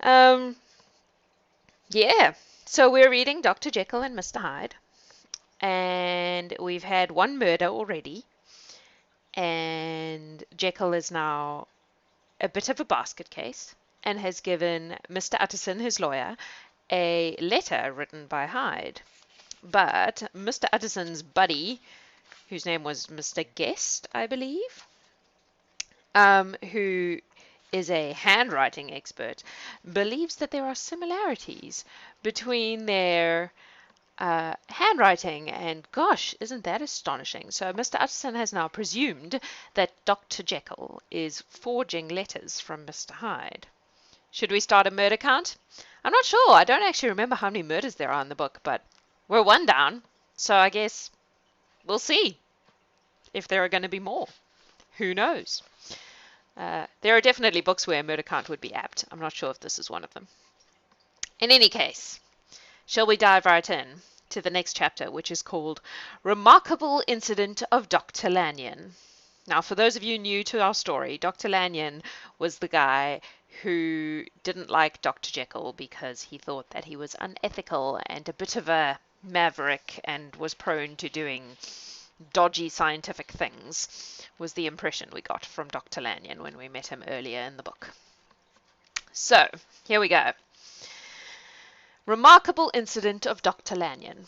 Um, yeah. So we're reading Dr. Jekyll and Mr. Hyde, and we've had one murder already, and Jekyll is now a bit of a basket case and has given Mr. Utterson, his lawyer, a letter written by Hyde. But Mr. Utterson's buddy, whose name was Mr. Guest, I believe, who is a handwriting expert, believes that there are similarities between their handwriting, and gosh, isn't that astonishing? So Mr. Utterson has now presumed that Dr. Jekyll is forging letters from Mr. Hyde. Should we start a murder count? I'm not sure. I don't actually remember how many murders there are in the book, but we're one down, so I guess we'll see if there are going to be more. Who knows? There are definitely books where a murder count would be apt. I'm not sure if this is one of them. In any case, shall we dive right in to the next chapter, which is called Remarkable Incident of Dr. Lanyon. Now, for those of you new to our story, Dr. Lanyon was the guy who didn't like Dr. Jekyll because he thought that he was unethical and a bit of a maverick and was prone to doing dodgy scientific things, was the impression we got from Dr. Lanyon when we met him earlier in the book. So, here we go. Remarkable Incident of Dr. Lanyon.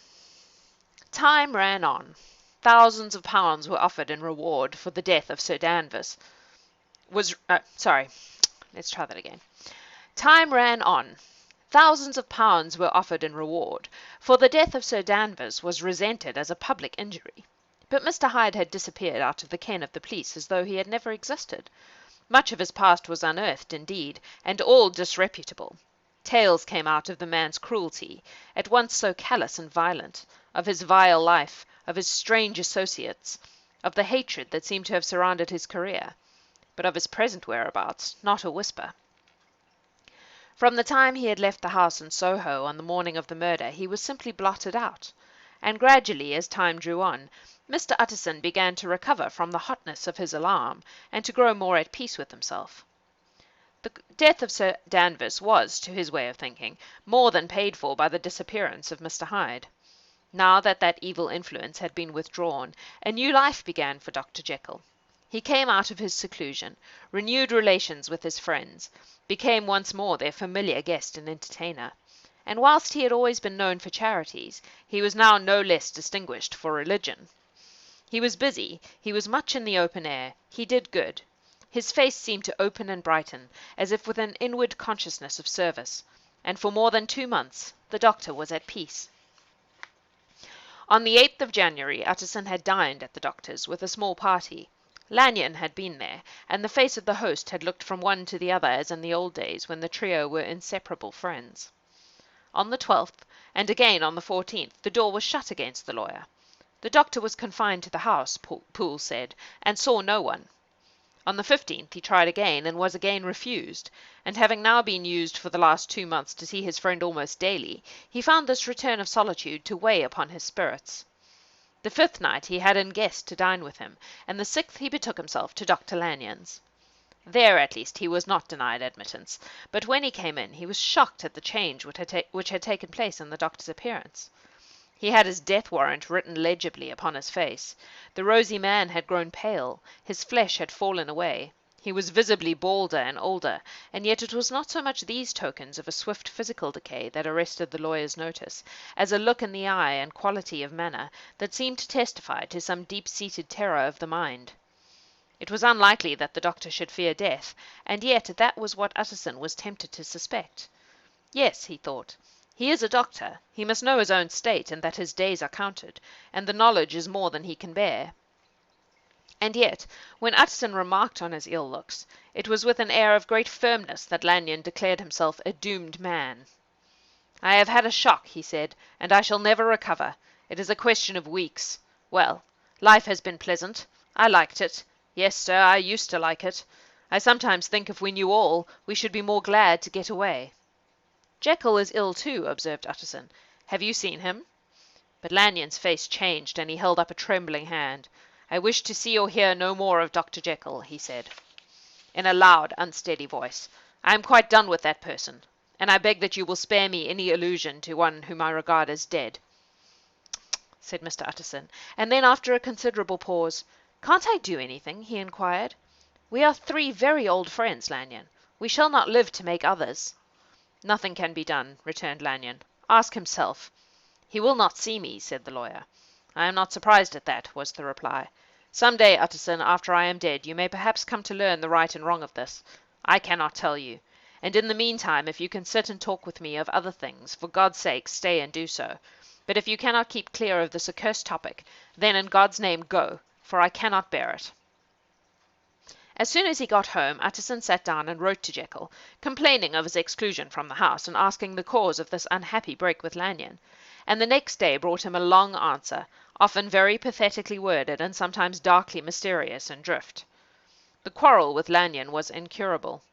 Time ran on. Thousands of pounds were offered in reward for the death of Sir Danvers. Let's try that again. Time ran on. Thousands of pounds were offered in reward, for the death of Sir Danvers was resented as a public injury. But Mr. Hyde had disappeared out of the ken of the police as though he had never existed. Much of his past was unearthed, indeed, and all disreputable. Tales came out of the man's cruelty, at once so callous and violent, of his vile life, of his strange associates, of the hatred that seemed to have surrounded his career. But of his present whereabouts, not a whisper. From the time he had left the house in Soho on the morning of the murder, he was simply blotted out. And gradually, as time drew on, Mr. Utterson began to recover from the hotness of his alarm, and to grow more at peace with himself. The death of Sir Danvers was, to his way of thinking, more than paid for by the disappearance of Mr. Hyde. Now that that evil influence had been withdrawn, a new life began for Dr. Jekyll. He came out of his seclusion, renewed relations with his friends, became once more their familiar guest and entertainer. And whilst he had always been known for charities, he was now no less distinguished for religion. He was busy, he was much in the open air, he did good. His face seemed to open and brighten, as if with an inward consciousness of service, and for more than 2 months the doctor was at peace. On the 8th of January, Utterson had dined at the doctor's with a small party. Lanyon had been there, and the face of the host had looked from one to the other as in the old days when the trio were inseparable friends. On the 12th, and again on the 14th, the door was shut against the lawyer. The doctor was confined to the house, Poole said, and saw no one. On the 15th he tried again, and was again refused, and having now been used for the last 2 months to see his friend almost daily, he found this return of solitude to weigh upon his spirits. The 5th night he had a guest to dine with him, and the 6th he betook himself to Dr. Lanyon's. There, at least, he was not denied admittance, but when he came in he was shocked at the change which had taken place in the doctor's appearance. He had his death warrant written legibly upon his face. The rosy man had grown pale, his flesh had fallen away. He was visibly balder and older, and yet it was not so much these tokens of a swift physical decay that arrested the lawyer's notice, as a look in the eye and quality of manner that seemed to testify to some deep-seated terror of the mind. It was unlikely that the doctor should fear death, and yet that was what Utterson was tempted to suspect. Yes, he thought, he is a doctor, he must know his own state, and that his days are counted, and the knowledge is more than he can bear. And yet, when Utterson remarked on his ill looks, it was with an air of great firmness that Lanyon declared himself a doomed man. "I have had a shock," he said, "and I shall never recover. It is a question of weeks. Well, life has been pleasant. I liked it. Yes, sir, I used to like it. I sometimes think if we knew all, we should be more glad to get away." "Jekyll is ill too," observed Utterson. "Have you seen him?" But Lanyon's face changed, and he held up a trembling hand. "I wish to see or hear no more of Dr. Jekyll," he said, in a loud, unsteady voice. "I am quite done with that person. and I beg that you will spare me any allusion to one whom I regard as dead," said Mr. Utterson, and then after a considerable pause, "Can't I do anything?" he inquired. "We are three very old friends, Lanyon. We shall not live to make others." "Nothing can be done," returned Lanyon. "Ask himself." "He will not see me," said the lawyer. "I am not surprised at that," was the reply. "Some day, Utterson, after I am dead, you may perhaps come to learn the right and wrong of this. I cannot tell you. And in the meantime, if you can sit and talk with me of other things, for God's sake stay and do so. But if you cannot keep clear of this accursed topic, then in God's name go, for I cannot bear it." As soon as he got home, Utterson sat down and wrote to Jekyll, complaining of his exclusion from the house, and asking the cause of this unhappy break with Lanyon, and the next day brought him a long answer, often very pathetically worded, and sometimes darkly mysterious in drift. The quarrel with Lanyon was incurable.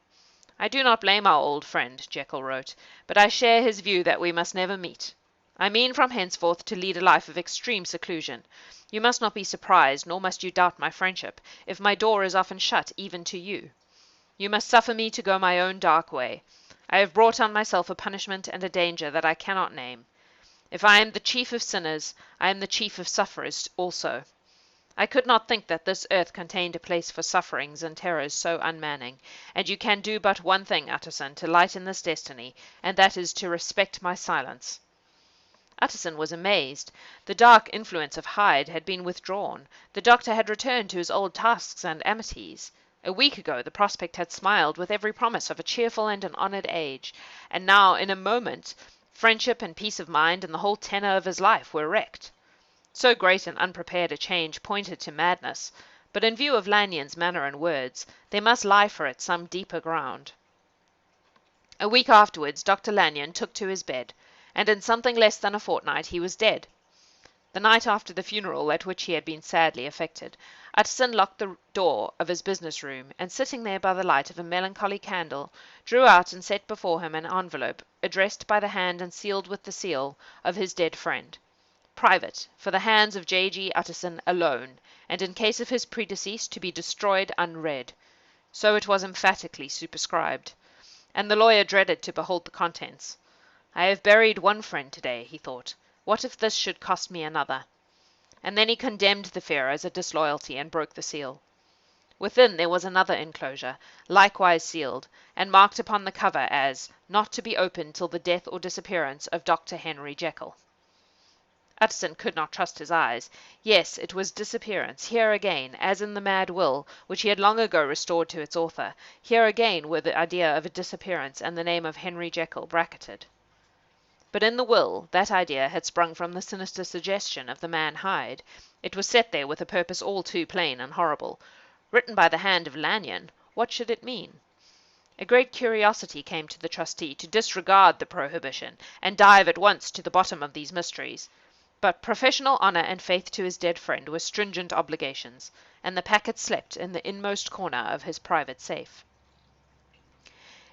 "I do not blame our old friend," Jekyll wrote, "but I share his view that we must never meet. I mean from henceforth to lead a life of extreme seclusion. You must not be surprised, nor must you doubt my friendship, if my door is often shut even to you. You must suffer me to go my own dark way. I have brought on myself a punishment and a danger that I cannot name. If I am the chief of sinners, I am the chief of sufferers also. I could not think that this earth contained a place for sufferings and terrors so unmanning, and you can do but one thing, Utterson, to lighten this destiny, and that is to respect my silence." Utterson was amazed. The dark influence of Hyde had been withdrawn. The doctor had returned to his old tasks and amities. A week ago the prospect had smiled with every promise of a cheerful and an honoured age, and now, in a moment, friendship and peace of mind and the whole tenor of his life were wrecked. So great and unprepared a change pointed to madness, but in view of Lanyon's manner and words, there must lie for it some deeper ground. A week afterwards Dr. Lanyon took to his bed, and in something less than a fortnight he was dead. The night after the funeral, at which he had been sadly affected, Utterson locked the door of his business room, and sitting there by the light of a melancholy candle, drew out and set before him an envelope addressed by the hand and sealed with the seal of his dead friend. "Private, for the hands of J. G. Utterson alone, and in case of his predecease to be destroyed unread." So it was emphatically superscribed, and the lawyer dreaded to behold the contents. "I have buried one friend today," he thought. "What if this should cost me another?" And then he condemned the affair as a disloyalty, and broke the seal. Within there was another enclosure, likewise sealed, and marked upon the cover as "Not to be opened till the death or disappearance of Dr. Henry Jekyll." Utterson could not trust his eyes. Yes, it was disappearance. Here again, as in the mad will, which he had long ago restored to its author, here again were the idea of a disappearance and the name of Henry Jekyll bracketed. But in the will, that idea had sprung from the sinister suggestion of the man Hyde. It was set there with a purpose all too plain and horrible. Written by the hand of Lanyon, what should it mean? A great curiosity came to the trustee to disregard the prohibition, and dive at once to the bottom of these mysteries. But professional honour and faith to his dead friend were stringent obligations, and the packet slept in the inmost corner of his private safe.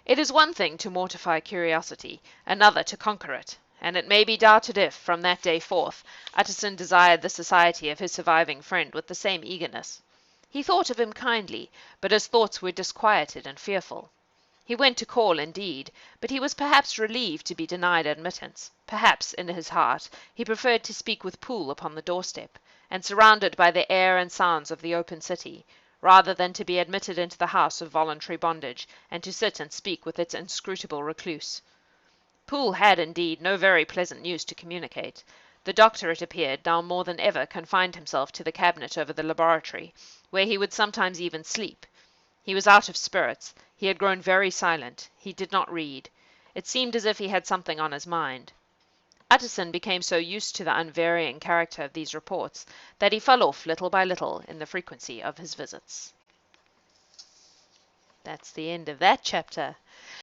It is one thing to mortify curiosity, another to conquer it, and it may be doubted if, from that day forth, Utterson desired the society of his surviving friend with the same eagerness. He thought of him kindly, but his thoughts were disquieted and fearful. He went to call, indeed, but he was perhaps relieved to be denied admittance. Perhaps, in his heart, he preferred to speak with Poole upon the doorstep, and surrounded by the air and sounds of the open city, rather than to be admitted into the house of voluntary bondage, and to sit and speak with its inscrutable recluse. Poole had, indeed, no very pleasant news to communicate. The doctor, it appeared, now more than ever confined himself to the cabinet over the laboratory, where he would sometimes even sleep. He was out of spirits. He had grown very silent. He did not read. It seemed as if he had something on his mind. Utterson became so used to the unvarying character of these reports that he fell off little by little in the frequency of his visits. That's the end of that chapter.